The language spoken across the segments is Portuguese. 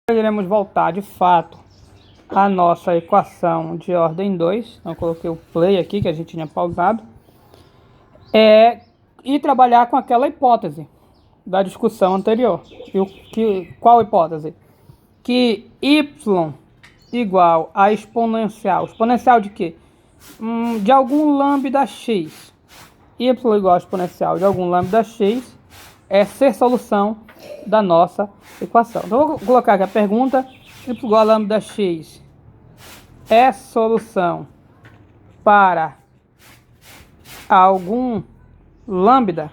Iremos voltar de fato à nossa equação de ordem 2. Então, eu coloquei o play aqui que a gente tinha pausado. E trabalhar com aquela hipótese da discussão anterior. Qual hipótese? Que y igual a exponencial. Exponencial de quê? De algum lambda x. Y igual a exponencial de algum lambda x é ser solução da nossa equação. Então, eu vou colocar aqui a pergunta: y igual a lambda x é solução para algum lambda?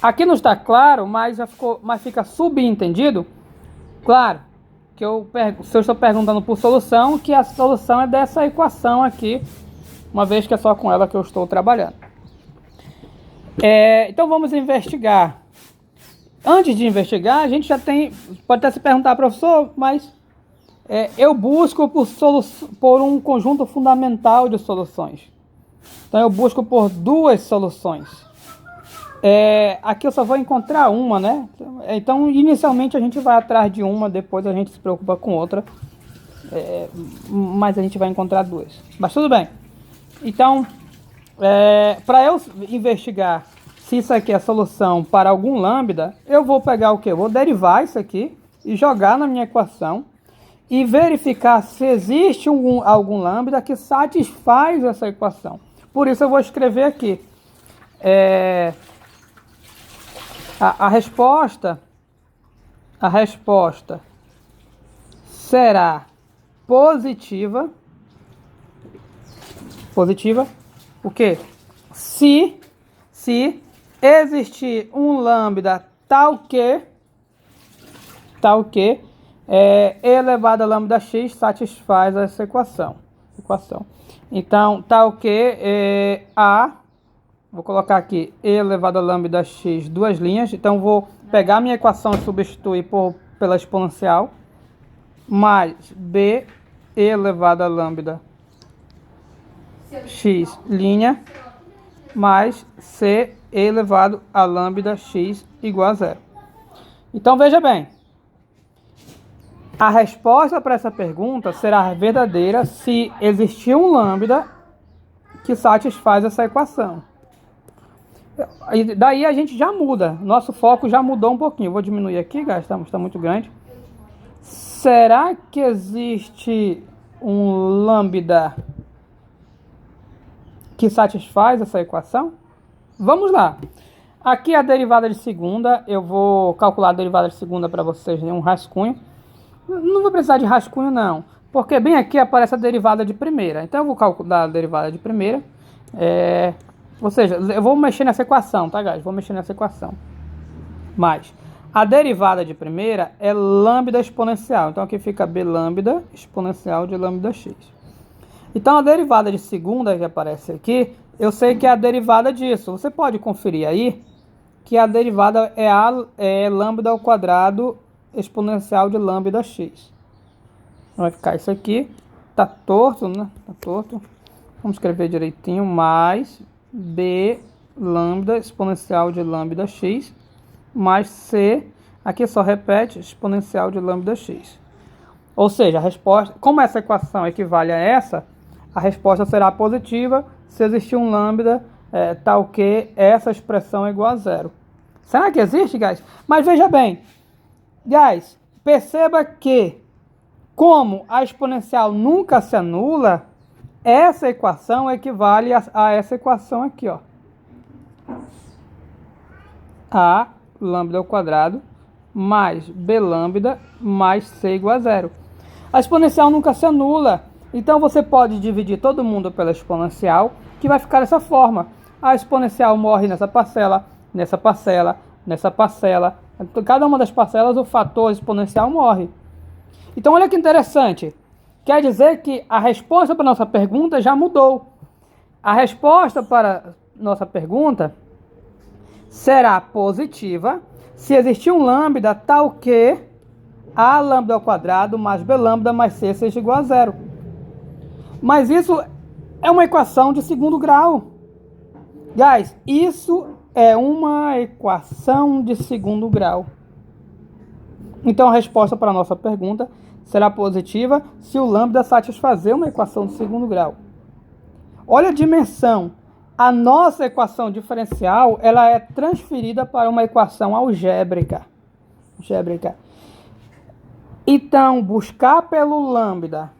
Aqui não está claro, mas fica subentendido, claro, que se eu estou perguntando por solução, que a solução é dessa equação aqui, uma vez que é só com ela que eu estou trabalhando. Então vamos investigar. Antes de investigar, a gente já pode até se perguntar, professor, mas eu busco por um conjunto fundamental de soluções. Então eu busco por duas soluções. Aqui eu só vou encontrar uma, né? Então inicialmente a gente vai atrás de uma, depois a gente se preocupa com outra. Mas a gente vai encontrar duas. Mas tudo bem. Então, para eu investigar se isso aqui é a solução para algum lambda, eu vou pegar o quê? Eu vou derivar isso aqui e jogar na minha equação e verificar se existe algum lambda que satisfaz essa equação. Por isso eu vou escrever aqui. A resposta será positiva. O quê? Se existir um lambda tal que E elevado a lambda x satisfaz essa equação. Então, tal que vou colocar aqui E elevado a lambda x, duas linhas. Então, vou pegar a minha equação e substituir pela exponencial, mais B E elevado a lambda x, linha, mais C E elevado a lambda x igual a zero. Então, veja bem. A resposta para essa pergunta será verdadeira se existir um lambda que satisfaz essa equação. E daí a gente já muda. Nosso foco já mudou um pouquinho. Eu vou diminuir aqui, está muito grande. Será que existe um lambda que satisfaz essa equação? Vamos lá. Aqui a derivada de segunda. Eu vou calcular a derivada de segunda para vocês em um rascunho. Não vou precisar de rascunho não, porque bem aqui aparece a derivada de primeira. Então eu vou calcular a derivada de primeira. Ou seja, eu vou mexer nessa equação, tá, guys? Vou mexer nessa equação. Mas a derivada de primeira é lambda exponencial. Então aqui fica B lambda exponencial de lambda x. Então a derivada de segunda que aparece aqui, eu sei que é a derivada disso. Você pode conferir aí que a derivada é lambda ao quadrado exponencial de lambda x. Vai ficar isso aqui. Tá torto, né? Tá torto. Vamos escrever direitinho. Mais B lambda exponencial de lambda x. Mais C. Aqui só repete exponencial de lambda x. Ou seja, a resposta, como essa equação equivale a essa, a resposta será positiva se existir um lambda tal que essa expressão é igual a zero. Será que existe, guys? Mas veja bem. Guys, perceba que, como a exponencial nunca se anula, essa equação equivale a essa equação aqui, ó. A lambda ao quadrado mais B lambda mais C igual a zero. A exponencial nunca se anula, então você pode dividir todo mundo pela exponencial, que vai ficar dessa forma. A exponencial morre nessa parcela, nessa parcela, nessa parcela. Cada uma das parcelas, o fator exponencial morre. Então, olha que interessante. Quer dizer que a resposta para a nossa pergunta já mudou. A resposta para nossa pergunta será positiva se existir um lambda tal que A lambda ao quadrado mais B lambda mais C seja igual a zero. Mas isso é uma equação de segundo grau. Guys, isso é uma equação de segundo grau. Então a resposta para a nossa pergunta será positiva se o lambda satisfazer uma equação de segundo grau. Olha a dimensão. A nossa equação diferencial ela é transferida para uma equação algébrica. Então, buscar pelo lambda,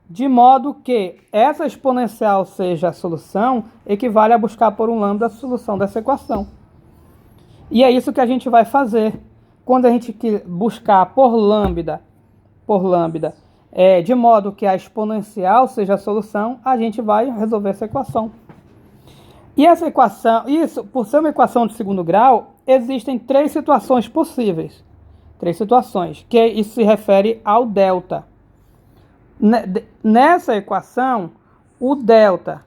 de modo que essa exponencial seja a solução, equivale a buscar por um lambda a solução dessa equação. E é isso que a gente vai fazer. Quando a gente buscar por lambda, de modo que a exponencial seja a solução, a gente vai resolver essa equação. E essa equação, isso, por ser uma equação de segundo grau, existem três situações possíveis. Três situações, que isso se refere ao delta. Nessa equação, o delta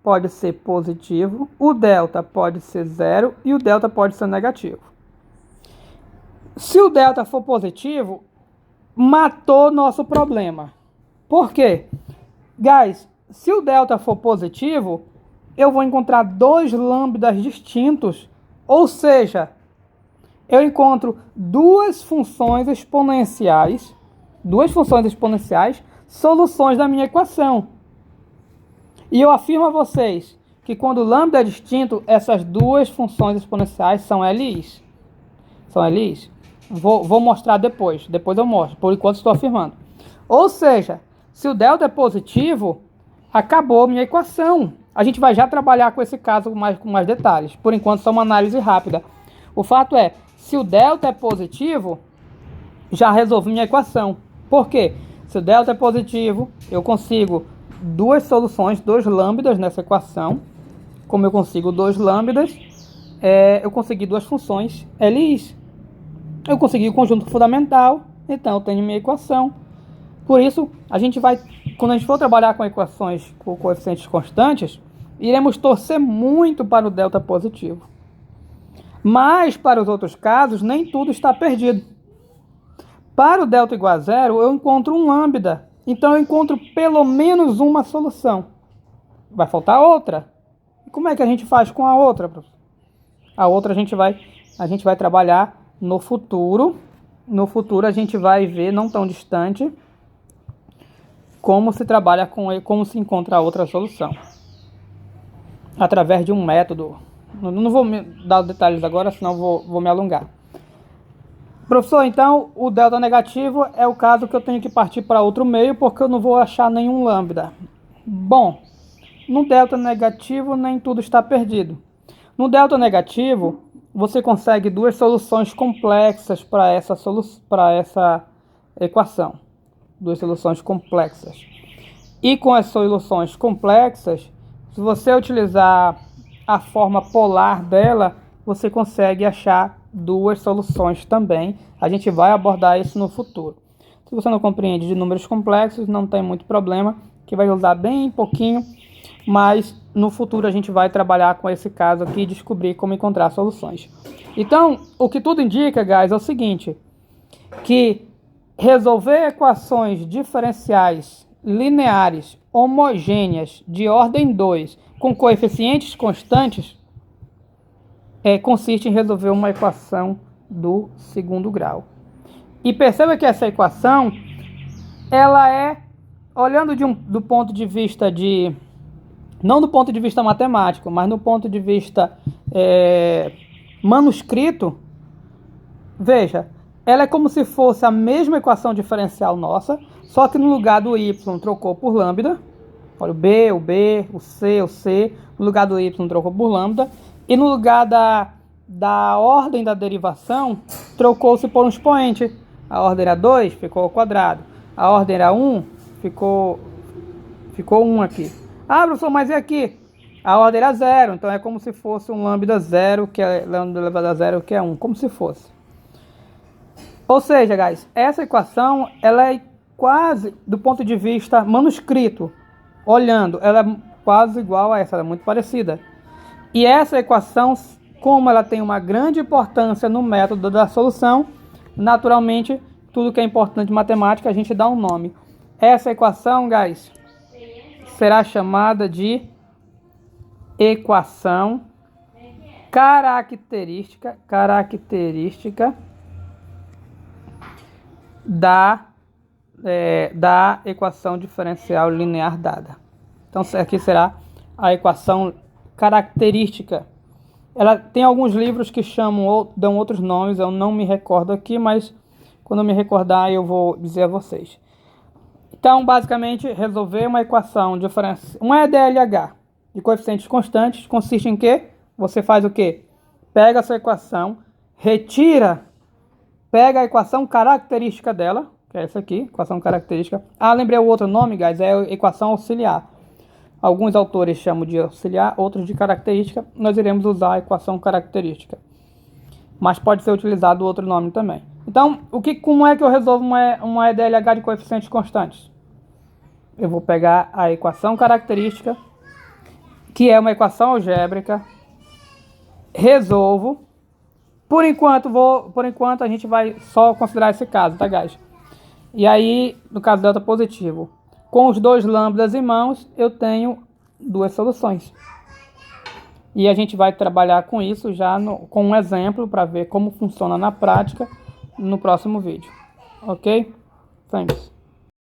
pode ser positivo, o delta pode ser zero e o delta pode ser negativo. Se o delta for positivo, matou nosso problema. Por quê? Guys, se o delta for positivo, eu vou encontrar dois lambdas distintos, ou seja, eu encontro duas funções exponenciais, soluções da minha equação. E eu afirmo a vocês que quando o lambda é distinto, essas duas funções exponenciais são LIs. Vou mostrar depois eu mostro, por enquanto estou afirmando. Ou seja, se o delta é positivo, acabou a minha equação. A gente vai já trabalhar com esse caso com mais detalhes. Por enquanto, só uma análise rápida. O fato é, se o delta é positivo, já resolvi minha equação. Por quê? Se o delta é positivo, eu consigo duas soluções, dois lambdas nessa equação. Como eu consigo dois lambdas, eu consegui duas funções LIs. Eu consegui o conjunto fundamental, então eu tenho minha equação. Por isso, quando a gente for trabalhar com equações com coeficientes constantes, iremos torcer muito para o delta positivo. Mas, para os outros casos, nem tudo está perdido. Para o delta igual a zero, eu encontro um lambda. Então, eu encontro pelo menos uma solução. Vai faltar outra. E como é que a gente faz com a outra, professor? A outra a gente vai trabalhar no futuro. No futuro, a gente vai ver, não tão distante, como se trabalha como se encontra a outra solução. Através de um método. Não vou dar detalhes agora, senão vou me alongar. Professor, então, o delta negativo é o caso que eu tenho que partir para outro meio, porque eu não vou achar nenhum lambda. Bom, no delta negativo nem tudo está perdido. No delta negativo, você consegue duas soluções complexas para essa equação. Duas soluções complexas. E com as soluções complexas, se você utilizar a forma polar dela, você consegue achar duas soluções também. A gente vai abordar isso no futuro. Se você não compreende de números complexos, não tem muito problema, que vai usar bem pouquinho, mas no futuro a gente vai trabalhar com esse caso aqui e descobrir como encontrar soluções. Então, o que tudo indica, guys, é o seguinte, que resolver equações diferenciais lineares homogêneas de ordem 2 com coeficientes constantes consiste em resolver uma equação do segundo grau. E perceba que essa equação, ela é, olhando do ponto de vista não do ponto de vista matemático, mas no ponto de vista manuscrito, veja, ela é como se fosse a mesma equação diferencial nossa, só que no lugar do y trocou por lambda. Olha, o B, o C, no lugar do y trocou por lambda. E no lugar da ordem da derivação, trocou-se por um expoente. A ordem era 2, ficou ao quadrado. A ordem era 1, ficou 1 aqui. Ah, professor, mas e aqui? A ordem era 0, então é como se fosse um lambda 0, que é lambda elevado a 0, que é 1, como se fosse. Ou seja, guys, essa equação, ela é quase, do ponto de vista manuscrito, olhando, ela é quase igual a essa, ela é muito parecida. E essa equação, como ela tem uma grande importância no método da solução, naturalmente, tudo que é importante em matemática, a gente dá um nome. Essa equação, guys, será chamada de equação característica da equação diferencial linear dada. Então, aqui será a equação característica. Ela tem alguns livros que dão outros nomes, eu não me recordo aqui, mas quando eu me recordar eu vou dizer a vocês. Então, basicamente, resolver uma equação diferencial, um EDLH de coeficientes constantes, consiste em que? Você faz o quê? Pega a sua equação, pega a equação característica dela, que é essa aqui, equação característica. Ah, lembrei o outro nome, guys, é a equação auxiliar. Alguns autores chamam de auxiliar, outros de característica. Nós iremos usar a equação característica. Mas pode ser utilizado outro nome também. Então, como é que eu resolvo uma EDLH de coeficientes constantes? Eu vou pegar a equação característica, que é uma equação algébrica, resolvo. Por enquanto a gente vai só considerar esse caso, tá, guys? E aí, no caso delta positivo, com os dois lambdas em mãos, eu tenho duas soluções. E a gente vai trabalhar com isso já com um exemplo para ver como funciona na prática no próximo vídeo. Ok? Thanks.